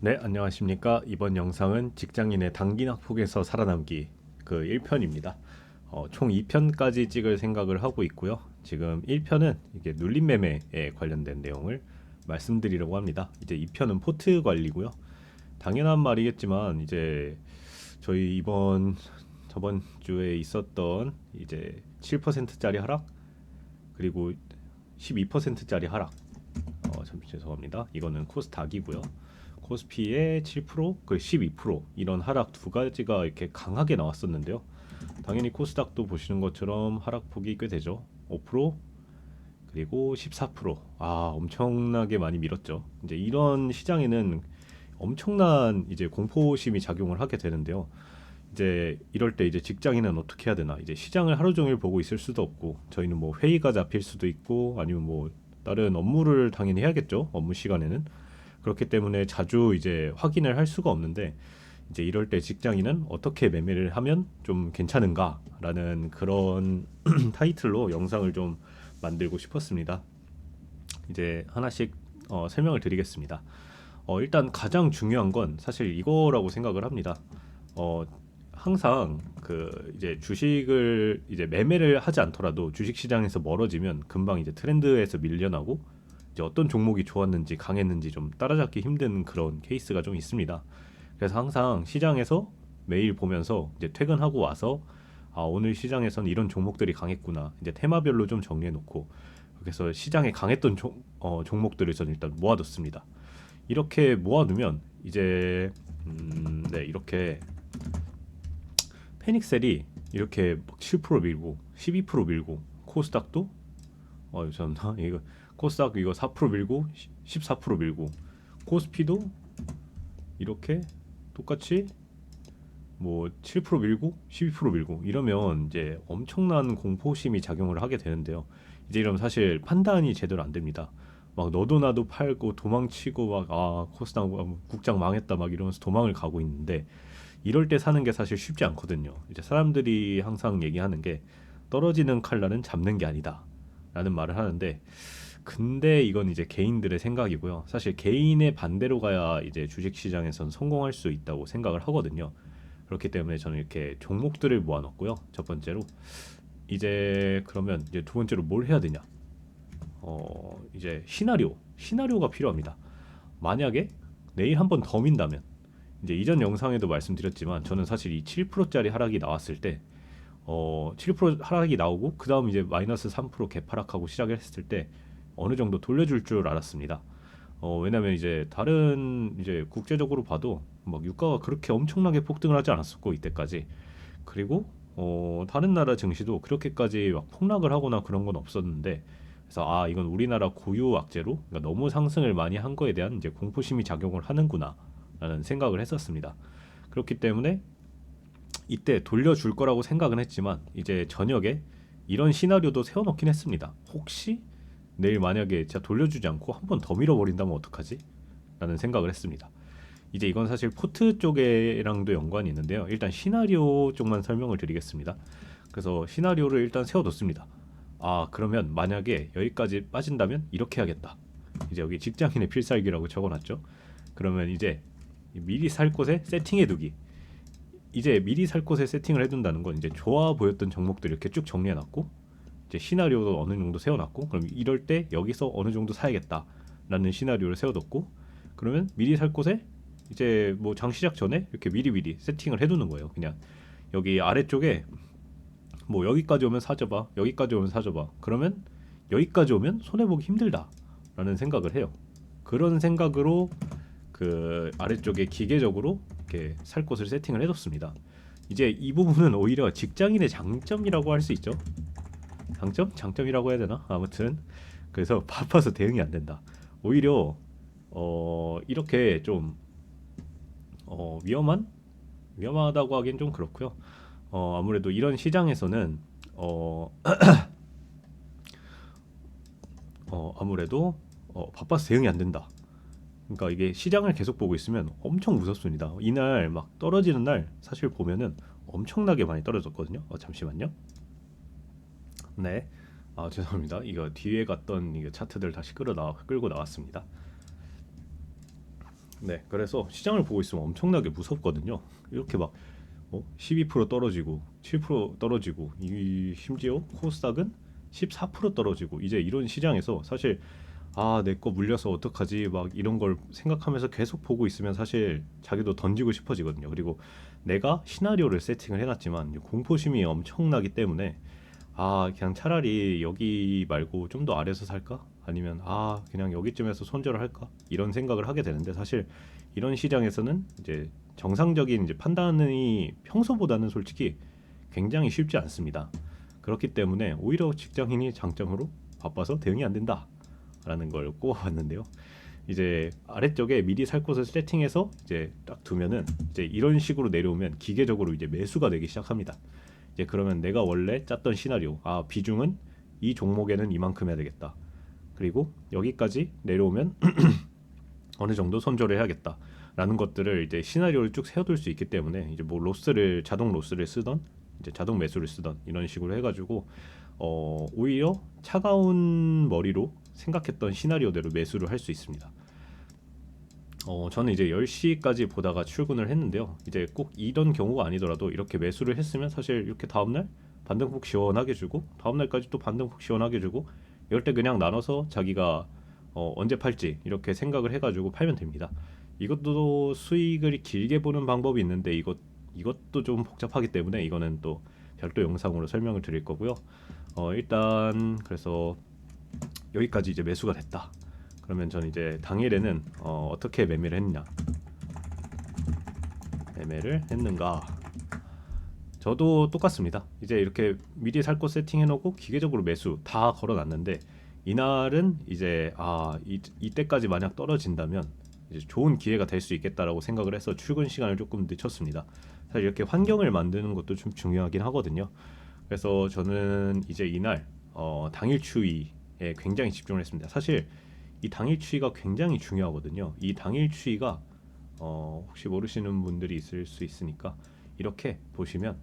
네, 안녕하십니까. 이번 영상은 직장인의 단기 낙폭에서 살아남기 그 1편입니다. 총 2편까지 찍을 생각을 하고 있고요. 지금 1편은 이게 눌림 매매에 관련된 내용을 말씀드리려고 합니다. 이제 2편은 포트 관리고요. 당연한 말이겠지만 이제 저희 저번 주에 있었던 이제 7%짜리 하락 그리고 12%짜리 하락 잠시 죄송합니다. 이거는 코스닥이고요. 코스피의 7%, 그 12% 이런 하락 두 가지가 이렇게 강하게 나왔었는데요. 당연히 코스닥도 보시는 것처럼 하락폭이 꽤 되죠. 5% 그리고 14%. 엄청나게 많이 밀었죠. 이제 이런 시장에는 엄청난 이제 공포심이 작용을 하게 되는데요. 이제 이럴 때 이제 직장인은 어떻게 해야 되나? 이제 시장을 하루 종일 보고 있을 수도 없고 저희는 뭐 회의가 잡힐 수도 있고 아니면 뭐 다른 업무를 당연히 해야겠죠. 업무 시간에는. 그렇기 때문에 자주 이제 확인을 할 수가 없는데 이제 이럴 때 직장인은 어떻게 매매를 하면 좀 괜찮은가라는 그런 타이틀로 영상을 좀 만들고 싶었습니다. 이제 하나씩 설명을 드리겠습니다. 일단 가장 중요한 건 사실 이거라고 생각을 합니다. 어, 항상 그 이제 주식을 이제 매매를 하지 않더라도 주식 시장에서 멀어지면 금방 이제 트렌드에서 밀려나고 이제 어떤 종목이 좋았는지 강했는지 좀 따라잡기 힘든 그런 케이스가 좀 있습니다. 그래서 항상 시장에서 매일 보면서 이제 퇴근하고 와서 오늘 시장에선 이런 종목들이 강했구나. 이제 테마별로 좀 정리해 놓고 그래서 시장에 강했던 종목들을 저는 일단 모아뒀습니다. 이렇게 모아두면 이제 네, 이렇게 페닉셀이 이렇게 7% 밀고 12% 밀고 코스닥도 잠깐만 이거 코스닥 이거 4% 밀고 14% 밀고 코스피도 이렇게 똑같이 뭐 7% 밀고 12% 밀고 이러면 이제 엄청난 공포심이 작용을 하게 되는데요. 이제 이러면 사실 판단이 제대로 안 됩니다. 막 너도 나도 팔고 도망치고 막 코스닥 국장 망했다 막 이러면서 도망을 가고 있는데 이럴 때 사는 게 사실 쉽지 않거든요. 이제 사람들이 항상 얘기하는 게 떨어지는 칼날은 잡는 게 아니다 라는 말을 하는데 근데 이건 이제 개인들의 생각이고요. 사실 개인의 반대로 가야 이제 주식시장에선 성공할 수 있다고 생각을 하거든요. 그렇기 때문에 저는 이렇게 종목들을 모아놨고요. 첫 번째로 이제 그러면 이제 두 번째로 뭘 해야 되냐? 이제 시나리오가 필요합니다. 만약에 내일 한 번 더 민다면 이제 이전 영상에도 말씀드렸지만 저는 사실 이 7%짜리 하락이 나왔을 때 7% 하락이 나오고 그 다음 이제 마이너스 3% 개파락하고 시작을 했을 때 어느 정도 돌려줄 줄 알았습니다. 왜냐면 이제 다른 이제 국제적으로 봐도 막 유가가 그렇게 엄청나게 폭등을 하지 않았었고 이때까지 그리고 다른 나라 증시도 그렇게까지 막 폭락을 하거나 그런 건 없었는데 그래서 이건 우리나라 고유 악재로 그러니까 너무 상승을 많이 한 거에 대한 이제 공포심이 작용을 하는구나라는 생각을 했었습니다. 그렇기 때문에 이때 돌려줄 거라고 생각은 했지만 이제 저녁에 이런 시나리오도 세워놓긴 했습니다. 혹시 내일 만약에 진짜 돌려주지 않고 한 번 더 밀어버린다면 어떡하지? 라는 생각을 했습니다. 이제 이건 사실 포트 쪽에랑도 연관이 있는데요. 일단 시나리오 쪽만 설명을 드리겠습니다. 그래서 시나리오를 일단 세워뒀습니다. 그러면 만약에 여기까지 빠진다면 이렇게 해야겠다. 이제 여기 직장인의 필살기라고 적어놨죠. 그러면 이제 미리 살 곳에 세팅해두기. 이제 미리 살 곳에 세팅을 해둔다는 건 이제 좋아 보였던 종목들 이렇게 쭉 정리해놨고 이제 시나리오도 어느 정도 세워놨고 그럼 이럴 때 여기서 어느 정도 사야겠다라는 시나리오를 세워뒀고 그러면 미리 살 곳에 이제 뭐 장 시작 전에 이렇게 미리 세팅을 해두는 거예요. 그냥 여기 아래쪽에 뭐 여기까지 오면 사줘봐, 여기까지 오면 사줘봐. 그러면 여기까지 오면 손해 보기 힘들다라는 생각을 해요. 그런 생각으로 그 아래쪽에 기계적으로 이렇게 살 곳을 세팅을 해뒀습니다. 이제 이 부분은 오히려 직장인의 장점이라고 할 수 있죠. 장점이라고 해야 되나? 아무튼 그래서 바빠서 대응이 안 된다. 오히려 이렇게 좀 위험하다고 하긴 좀 그렇고요. 아무래도 이런 시장에서는 아무래도 바빠서 대응이 안 된다. 그러니까 이게 시장을 계속 보고 있으면 엄청 무섭습니다. 이날 막 떨어지는 날 사실 보면은 엄청나게 많이 떨어졌거든요. 잠시만요. 네. 죄송합니다. 이거 뒤에 갔던 이거 차트들 다시 끌고 나왔습니다. 네, 그래서 시장을 보고 있으면 엄청나게 무섭거든요. 이렇게 막 12% 떨어지고 7% 떨어지고 이 심지어 코스닥은 14% 떨어지고 이제 이런 시장에서 사실 내 거 물려서 어떡하지 막 이런 걸 생각하면서 계속 보고 있으면 사실 자기도 던지고 싶어지거든요. 그리고 내가 시나리오를 세팅을 해놨지만 공포심이 엄청나기 때문에 그냥 차라리 여기 말고 좀 더 아래서 살까? 아니면 그냥 여기쯤에서 손절을 할까? 이런 생각을 하게 되는데 사실 이런 시장에서는 이제 정상적인 이제 판단이 평소보다는 솔직히 굉장히 쉽지 않습니다. 그렇기 때문에 오히려 직장인이 장점으로 바빠서 대응이 안 된다라는 걸 꼽아봤는데요. 이제 아래쪽에 미리 살 곳을 세팅해서 이제 딱 두면은 이제 이런 식으로 내려오면 기계적으로 이제 매수가 되기 시작합니다. 이제 그러면 내가 원래 짰던 시나리오, 비중은 이 종목에는 이만큼 해야 되겠다. 그리고 여기까지 내려오면 어느 정도 손절을 해야겠다. 라는 것들을 이제 시나리오를 쭉 세워둘 수 있기 때문에 이제 뭐 로스를 자동 로스를 쓰던 이제 자동 매수를 쓰던 이런 식으로 해가지고 오히려 차가운 머리로 생각했던 시나리오대로 매수를 할 수 있습니다. 저는 이제 10시까지 보다가 출근을 했는데요. 이제 꼭 이런 경우가 아니더라도 이렇게 매수를 했으면 사실 이렇게 다음날 반등폭 시원하게 주고 다음날까지 또 반등폭 시원하게 주고 이럴 때 그냥 나눠서 자기가 언제 팔지 이렇게 생각을 해가지고 팔면 됩니다. 이것도 수익을 길게 보는 방법이 있는데 이것도 좀 복잡하기 때문에 이거는 또 별도 영상으로 설명을 드릴 거고요. 일단 그래서 여기까지 이제 매수가 됐다. 그러면 전 이제 당일에는 어떻게 매매를 했는가. 저도 똑같습니다. 이제 이렇게 미리 살 거 세팅해 놓고 기계적으로 매수 다 걸어 놨는데 이날은 이제 이때까지 만약 떨어진다면 이제 좋은 기회가 될 수 있겠다라고 생각을 해서 출근 시간을 조금 늦췄습니다. 사실 이렇게 환경을 만드는 것도 좀 중요하긴 하거든요. 그래서 저는 이제 이날 당일 추이에 굉장히 집중을 했습니다. 사실 이 당일 추이가 굉장히 중요하거든요. 이 당일 추이가 혹시 모르시는 분들이 있을 수 있으니까 이렇게 보시면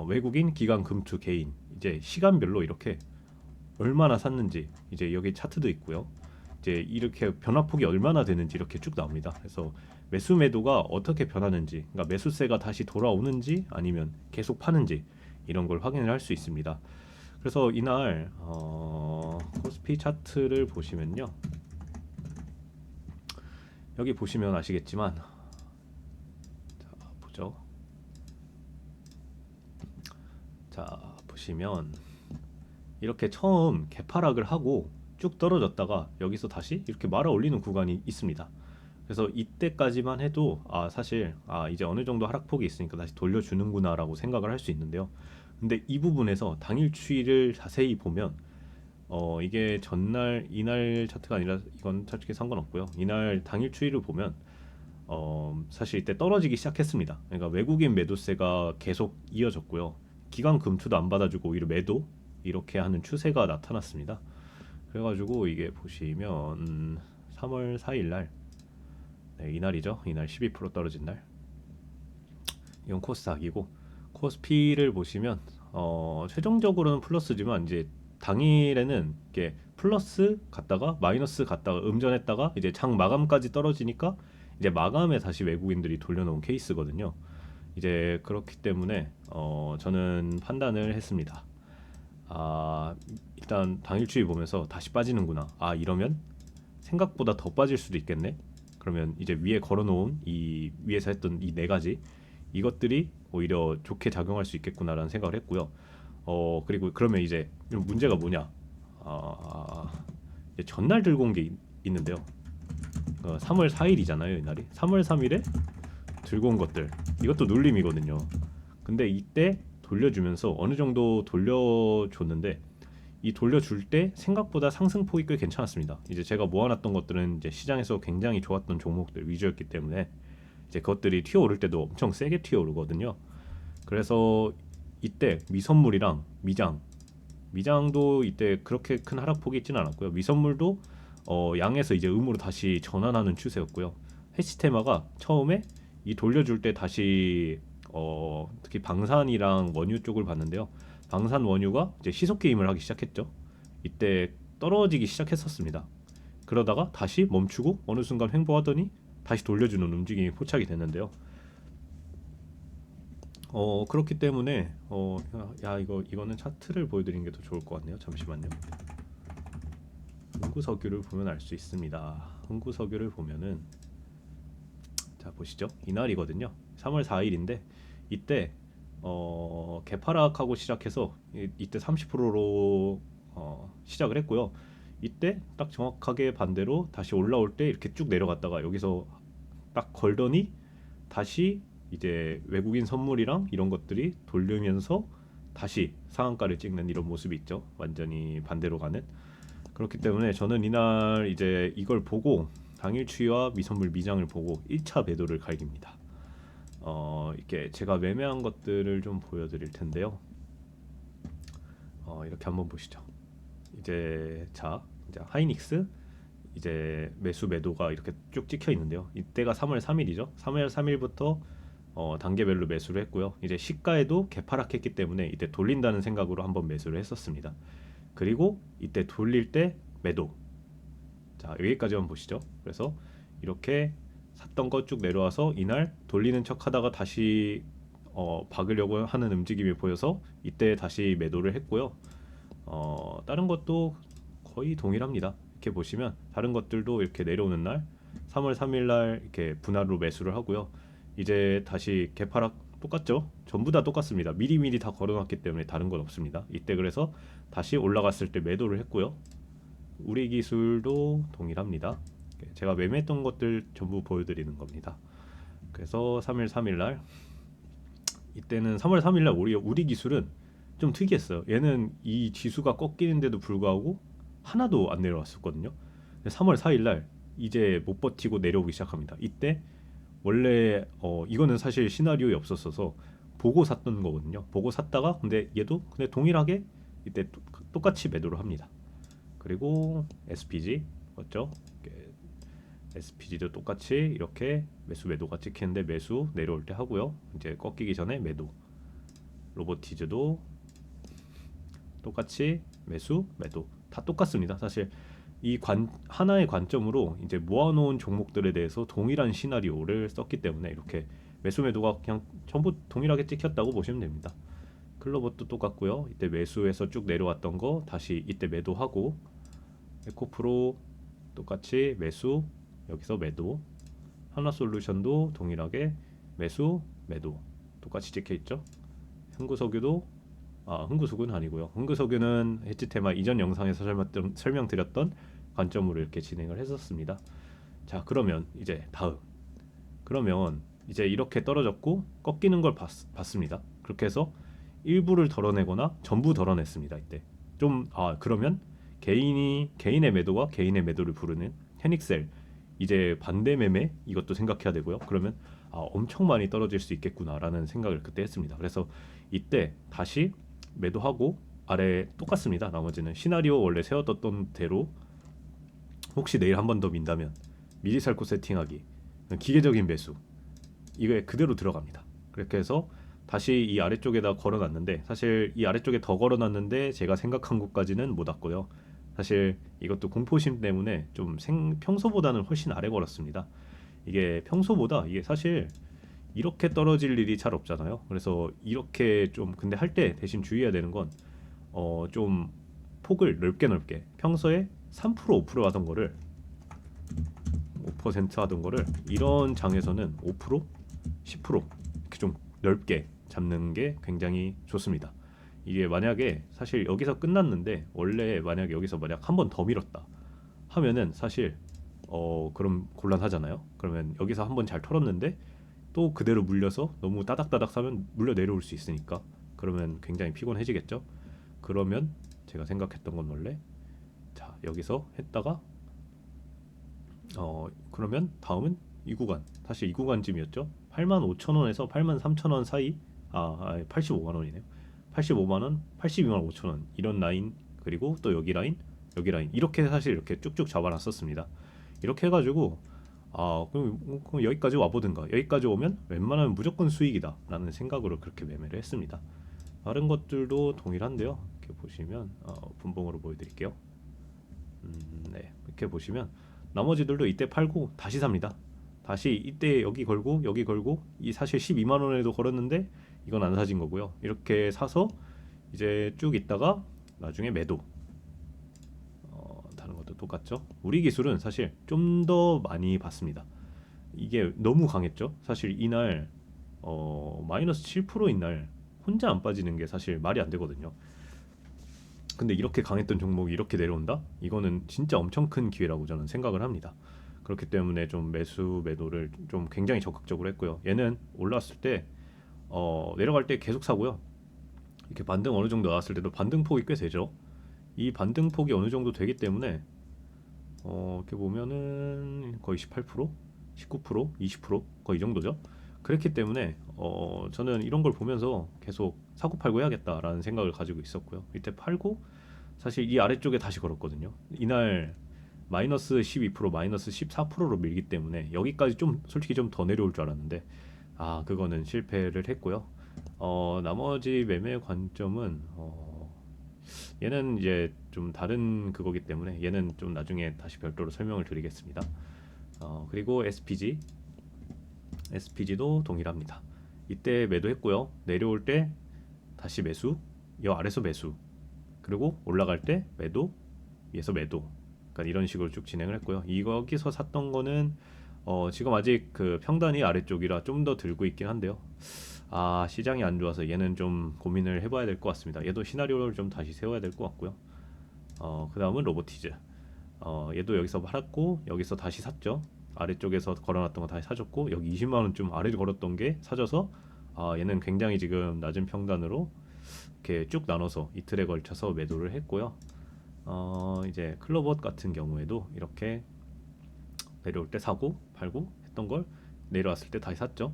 외국인, 기관, 금투, 개인 이제 시간별로 이렇게 얼마나 샀는지 이제 여기 차트도 있고요. 이제 이렇게 변화폭이 얼마나 되는지 이렇게 쭉 나옵니다. 그래서 매수 매도가 어떻게 변하는지, 그러니까 매수세가 다시 돌아오는지 아니면 계속 파는지 이런 걸 확인을 할 수 있습니다. 그래서 이날 코스피 차트를 보시면요. 여기 보시면 아시겠지만 보죠. 자, 보시면 이렇게 처음 개파락을 하고 쭉 떨어졌다가 여기서 다시 이렇게 말아 올리는 구간이 있습니다. 그래서 이때까지만 해도 사실 이제 어느 정도 하락폭이 있으니까 다시 돌려주는구나라고 생각을 할 수 있는데요. 근데 이 부분에서 당일 추이를 자세히 보면 이게 전날 이날 차트가 아니라 이건 솔직히 상관없고요. 이날 당일 추이를 보면 사실 이때 떨어지기 시작했습니다. 그러니까 외국인 매도세가 계속 이어졌고요. 기관 금투도 안 받아주고 오히려 매도 이렇게 하는 추세가 나타났습니다. 그래가지고 이게 보시면 3월 4일 날 이날이죠. 이날 12% 떨어진 날. 이건 코스닥이고 코스피를 보시면 최종적으로는 플러스지만 이제 당일에는 이게 플러스 갔다가 마이너스 갔다가 음전했다가 이제 장 마감까지 떨어지니까 이제 마감에 다시 외국인들이 돌려놓은 케이스거든요. 이제 그렇기 때문에 저는 판단을 했습니다. 일단 당일주의 보면서 다시 빠지는구나. 이러면 생각보다 더 빠질 수도 있겠네. 그러면 이제 위에 걸어놓은 이 위에서 했던 이 네 가지 이것들이 오히려 좋게 작용할 수 있겠구나라는 생각을 했고요. 그리고 그러면 이제 문제가 뭐냐? 이제 전날 들고 온 게 있는데요. 3월 4일이잖아요, 이날이. 3월 3일에 들고 온 것들 이것도 눌림이거든요. 근데 이때 돌려주면서 어느 정도 돌려줬는데 이 돌려줄 때 생각보다 상승폭이 꽤 괜찮았습니다. 이제 제가 모아놨던 것들은 이제 시장에서 굉장히 좋았던 종목들 위주였기 때문에 이제 그것들이 튀어오를 때도 엄청 세게 튀어오르거든요. 그래서 이때 미선물이랑 미장도 이때 그렇게 큰 하락폭이 있지는 않았고요. 미선물도 양에서 이제 음으로 다시 전환하는 추세였고요. 해시테마가 처음에 이 돌려줄 때 다시 특히 방산이랑 원유 쪽을 봤는데요. 방산 원유가 이제 시속 게임을 하기 시작했죠. 이때 떨어지기 시작했었습니다. 그러다가 다시 멈추고 어느 순간 횡보하더니 다시 돌려주는 움직임이 포착이 됐는데요. 그렇기 때문에 이거는 차트를 보여드리는 게 더 좋을 것 같네요. 잠시만요. 흥구석유를 보면 알 수 있습니다. 흥구석유를 보면은 자 보시죠. 이날이거든요. 3월 4일인데 이때 개파락하고 시작해서 이때 30%로 시작을 했고요. 이때 딱 정확하게 반대로 다시 올라올 때 이렇게 쭉 내려갔다가 여기서 딱 걸더니 다시 이제 외국인 선물이랑 이런 것들이 돌리면서 다시 상한가를 찍는 이런 모습이 있죠. 완전히 반대로 가는. 그렇기 때문에 저는 이날 이제 이걸 보고 당일 추이와 미선물 미장을 보고 1차 매도를 갈깁니다. 이렇게 제가 매매한 것들을 좀 보여드릴 텐데요. 이렇게 한번 보시죠. 이제 하이닉스 이제 매수 매도가 이렇게 쭉 찍혀 있는데요. 이때가 3월 3일이죠. 3월 3일부터 단계별로 매수를 했고요. 이제 시가에도 개파락했기 때문에 이때 돌린다는 생각으로 한번 매수를 했었습니다. 그리고 이때 돌릴 때 매도. 자 여기까지만 보시죠. 그래서 이렇게 샀던 거 쭉 내려와서 이날 돌리는 척하다가 다시 박으려고 하는 움직임이 보여서 이때 다시 매도를 했고요. 다른 것도 거의 동일합니다. 이렇게 보시면 다른 것들도 이렇게 내려오는 날 3월 3일 날 이렇게 분할로 매수를 하고요. 이제 다시 개파락 똑같죠? 전부 다 똑같습니다. 미리미리 다 걸어놨기 때문에 다른 건 없습니다. 이때 그래서 다시 올라갔을 때 매도를 했고요. 우리 기술도 동일합니다. 제가 매매했던 것들 전부 보여드리는 겁니다. 그래서 3월 3일 날 이때는 3월 3일 날 우리 기술은 좀 특이했어요. 얘는 이 지수가 꺾이는데도 불구하고 하나도 안 내려왔었거든요. 3월 4일 날 이제 못 버티고 내려오기 시작합니다. 이때 원래 이거는 사실 시나리오에 없었어서 보고 샀던 거거든요. 보고 샀다가 근데 얘도 근데 동일하게 이때 똑같이 매도를 합니다. 그리고 SPG 맞죠? SPG도 똑같이 이렇게 매수 매도가 찍히는데 매수 내려올 때 하고요. 이제 꺾이기 전에 매도. 로보티즈도 똑같이 매수 매도 다 똑같습니다. 사실 이 하나의 관점으로 이제 모아놓은 종목들에 대해서 동일한 시나리오를 썼기 때문에 이렇게 매수 매도가 그냥 전부 동일하게 찍혔다고 보시면 됩니다. 클로버도 똑같고요. 이때 매수해서 쭉 내려왔던 거 다시 이때 매도하고 에코프로 똑같이 매수 여기서 매도 하나솔루션도 동일하게 매수 매도 똑같이 찍혀 있죠. 흥구석유도 흥구석유는 아니고요. 흥구석유는 해지 테마 이전 영상에서 설명드렸던 관점으로 이렇게 진행을 했었습니다. 자 그러면 이제 다음 그러면 이제 이렇게 떨어졌고 꺾이는 걸 봤습니다. 그렇게 해서 일부를 덜어내거나 전부 덜어냈습니다. 이때 그러면 개인의 매도와 개인의 매도를 부르는 헤닉셀 이제 반대 매매 이것도 생각해야 되고요. 그러면 엄청 많이 떨어질 수 있겠구나라는 생각을 그때 했습니다. 그래서 이때 다시 매도하고 아래 똑같습니다. 나머지는 시나리오 원래 세웠던 대로 혹시 내일 한 번 더 민다면 미리 살고 세팅하기 기계적인 매수 이거에 그대로 들어갑니다. 그렇게 해서 다시 이 아래쪽에다 걸어놨는데 사실 이 아래쪽에 더 걸어놨는데 제가 생각한 곳까지는 못 왔고요. 사실 이것도 공포심 때문에 좀 평소보다는 훨씬 아래 걸었습니다. 이게 평소보다 이게 사실 이렇게 떨어질 일이 잘 없잖아요. 그래서 이렇게 좀 근데 할 때 대신 주의해야 되는 건 좀 폭을 넓게 평소에 3% 5% 하던 거를 5% 하던 거를 이런 장에서는 5% 10% 이렇게 좀 넓게 잡는 게 굉장히 좋습니다. 이게 만약에 사실 여기서 끝났는데 원래 만약에 여기서 만약 한 번 더 밀었다 하면은 사실 그럼 곤란하잖아요. 그러면 여기서 한 번 잘 털었는데 또 그대로 물려서 너무 따닥따닥 사면 물려 내려올 수 있으니까 그러면 굉장히 피곤해지겠죠. 그러면 제가 생각했던 건 원래 자 여기서 했다가 그러면 다음은 이 구간 사실 이 구간쯤이었죠. 85,000원에서 83,000원 사이 85만원이네요. 85만원 82만 5천원 이런 라인 그리고 또 여기 라인 이렇게 사실 이렇게 쭉쭉 잡아놨었습니다. 이렇게 해가지고 그럼 여기까지 와보든가 여기까지 오면 웬만하면 무조건 수익이다 라는 생각으로 그렇게 매매를 했습니다. 다른 것들도 동일한데요. 이렇게 보시면 분봉으로 보여드릴게요. 네, 이렇게 보시면 나머지들도 이때 팔고 다시 삽니다. 다시 이때 여기 걸고 여기 걸고 이 사실 12만 원에도 걸었는데 이건 안 사진 거고요. 이렇게 사서 이제 쭉 있다가 나중에 매도. 다른 것도 똑같죠. 우리 기술은 사실 좀 더 많이 봤습니다. 이게 너무 강했죠. 사실 이날 마이너스 7%인 날 혼자 안 빠지는 게 사실 말이 안 되거든요. 근데 이렇게 강했던 종목이 이렇게 내려온다? 이거는 진짜 엄청 큰 기회라고 저는 생각을 합니다. 그렇기 때문에 좀 매수 매도를 좀 굉장히 적극적으로 했고요. 얘는 올랐을 때 내려갈 때 계속 사고요. 이렇게 반등 어느 정도 나왔을 때도 반등폭이 꽤 되죠. 이 반등폭이 어느 정도 되기 때문에 이렇게 보면은 거의 18%, 19%, 20% 거의 이 정도죠. 그렇기 때문에 저는 이런 걸 보면서 계속 사고 팔고 해야겠다라는 생각을 가지고 있었고요. 이때 팔고 사실 이 아래쪽에 다시 걸었거든요. 이날 마이너스 12%, 마이너스 14%로 밀기 때문에 여기까지 좀 솔직히 좀 더 내려올 줄 알았는데 그거는 실패를 했고요. 나머지 매매 관점은 얘는 이제 좀 다른 그거기 때문에 얘는 좀 나중에 다시 별도로 설명을 드리겠습니다. 그리고 SPG도 동일합니다. 이때 매도했고요. 내려올 때 다시 매수, 여 아래서 매수, 그리고 올라갈 때 매도, 위에서 매도. 그러니까 이런 식으로 쭉 진행을 했고요. 여기서 샀던 거는 지금 아직 그 평단이 아래쪽이라 좀 더 들고 있긴 한데요. 시장이 안 좋아서 얘는 좀 고민을 해봐야 될 것 같습니다. 얘도 시나리오를 좀 다시 세워야 될 것 같고요. 그 다음은 로보티즈. 얘도 여기서 팔았고 여기서 다시 샀죠. 아래쪽에서 걸어놨던 거 다시 사줬고 여기 20만 원쯤 아래 걸었던 게 사져서 얘는 굉장히 지금 낮은 평단으로 이렇게 쭉 나눠서 이틀에 걸쳐서 매도를 했고요. 이제 클로봇 같은 경우에도 이렇게 내려올 때 사고 팔고 했던 걸 내려왔을 때 다시 샀죠.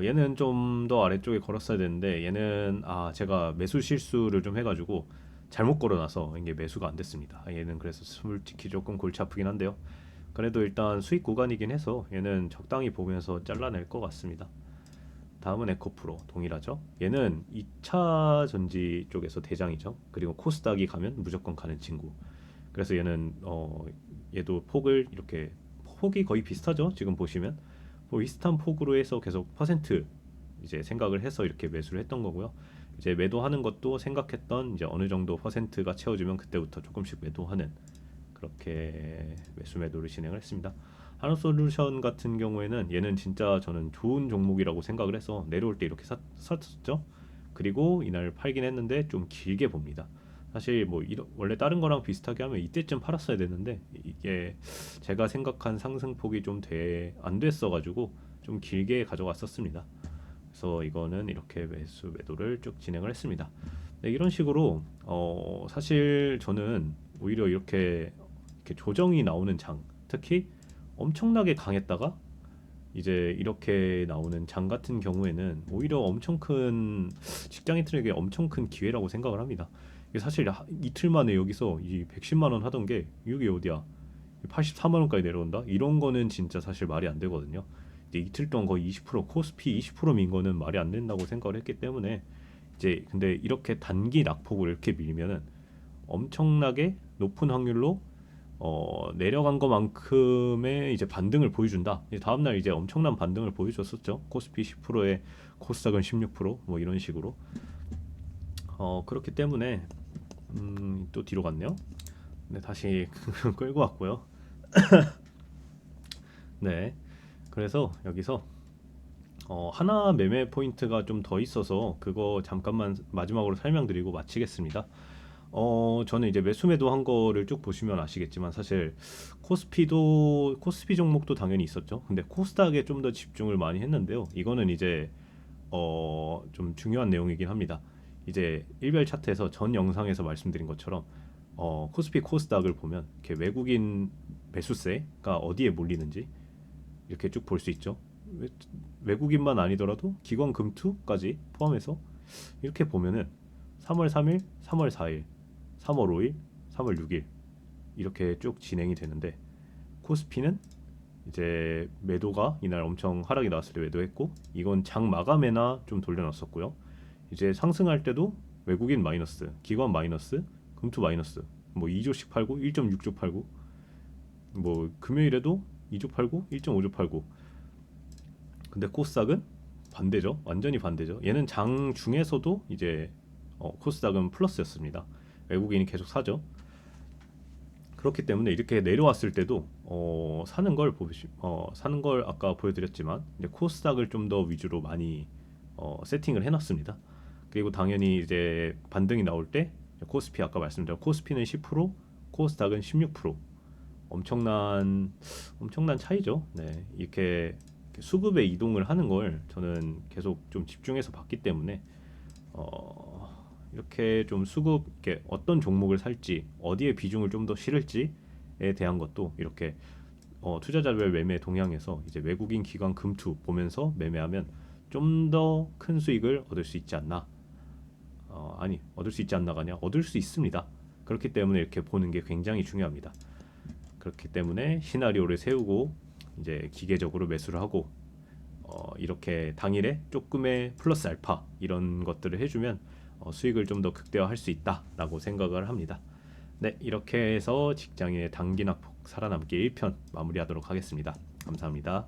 얘는 좀 더 아래쪽에 걸었어야 되는데 얘는 제가 매수 실수를 좀 해가지고 잘못 걸어놔서 이게 매수가 안 됐습니다. 얘는 그래서 솔직히 조금 골치 아프긴 한데요. 그래도 일단 수익 구간이긴 해서 얘는 적당히 보면서 잘라낼 것 같습니다. 다음은 에코프로 동일하죠. 얘는 2차 전지 쪽에서 대장이죠. 그리고 코스닥이 가면 무조건 가는 친구. 그래서 얘는 얘도 폭을 이렇게 폭이 거의 비슷하죠. 지금 보시면 비슷한 폭으로 해서 계속 퍼센트 이제 생각을 해서 이렇게 매수를 했던 거고요. 이제 매도하는 것도 생각했던 이제 어느 정도 퍼센트가 채워지면 그때부터 조금씩 매도하는 그렇게 매수 매도를 진행을 했습니다. 한화솔루션 같은 경우에는 얘는 진짜 저는 좋은 종목이라고 생각을 해서 내려올 때 이렇게 샀었죠. 그리고 이날 팔긴 했는데 좀 길게 봅니다. 사실 원래 다른 거랑 비슷하게 하면 이때쯤 팔았어야 되는데 이게 제가 생각한 상승폭이 좀 안 됐어가지고 좀 길게 가져갔었습니다. 그래서 이거는 이렇게 매수 매도를 쭉 진행을 했습니다. 네, 이런 식으로 사실 저는 오히려 이렇게 조정이 나오는 장, 특히 엄청나게 강했다가 이제 이렇게 나오는 장 같은 경우에는 오히려 엄청 큰 직장인들에게 엄청 큰 기회라고 생각을 합니다. 이게 사실 이틀 만에 여기서 이 110만 원 하던 게 이게 어디야? 84만 원까지 내려온다? 이런 거는 진짜 사실 말이 안 되거든요. 이제 이틀 동안 거의 20% 코스피 20%민 거는 말이 안 된다고 생각을 했기 때문에 이제 근데 이렇게 단기 낙폭을 이렇게 밀면은 엄청나게 높은 확률로 내려간 것만큼의 이제 반등을 보여준다. 다음 날 이제 엄청난 반등을 보여줬었죠. 코스피 10%에 코스닥은 16%뭐 이런 식으로. 그렇기 때문에 또 뒤로 갔네요. 네, 다시 끌고 왔고요. 네, 그래서 여기서 하나 매매 포인트가 좀 더 있어서 그거 잠깐만 마지막으로 설명드리고 마치겠습니다. 저는 이제 매수 매도한 거를 쭉 보시면 아시겠지만 사실 코스피 종목도 당연히 있었죠. 근데 코스닥에 좀 더 집중을 많이 했는데요. 이거는 이제 좀 중요한 내용이긴 합니다. 이제 일별 차트에서 전 영상에서 말씀드린 것처럼 코스피 코스닥을 보면 이렇게 외국인 매수세가 어디에 몰리는지 이렇게 쭉 볼 수 있죠. 외국인만 아니더라도 기관 금투까지 포함해서 이렇게 보면은 3월 3일, 3월 4일, 3월 5일, 3월 6일 이렇게 쭉 진행이 되는데 코스피는 이제 매도가 이날 엄청 하락이 나왔을 때 매도했고 이건 장 마감에나 좀 돌려놨었고요. 이제 상승할 때도 외국인 마이너스, 기관 마이너스, 금투 마이너스 2조씩 팔고 1.6조 팔고 금요일에도 2주 팔고 1.5주 팔고. 근데 코스닥은 반대죠. 완전히 반대죠. 얘는 장 중에서도 이제 코스닥은 플러스였습니다. 외국인이 계속 사죠. 그렇기 때문에 이렇게 내려왔을 때도 사는 걸 아까 보여드렸지만 이제 코스닥을 좀 더 위주로 많이 세팅을 해놨습니다. 그리고 당연히 이제 반등이 나올 때 코스피 아까 말씀드린 코스피는 10%, 코스닥은 16%. 엄청난 차이죠. 네, 이렇게 수급의 이동을 하는 걸 저는 계속 좀 집중해서 봤기 때문에 이렇게 좀 이렇게 어떤 종목을 살지, 어디에 비중을 좀 더 실을지에 대한 것도 이렇게 투자자별 매매 동향에서 이제 외국인 기관 금투 보면서 매매하면 좀 더 큰 수익을 얻을 수 있지 않나. 아니, 얻을 수 있지 않나가 아니라 얻을 수 있습니다. 그렇기 때문에 이렇게 보는 게 굉장히 중요합니다. 그렇기 때문에 시나리오를 세우고 이제 기계적으로 매수를 하고 이렇게 당일에 조금의 플러스 알파 이런 것들을 해주면 수익을 좀 더 극대화할 수 있다라고 생각을 합니다. 네, 이렇게 해서 직장인의 단기 낙폭 살아남기 1편 마무리하도록 하겠습니다. 감사합니다.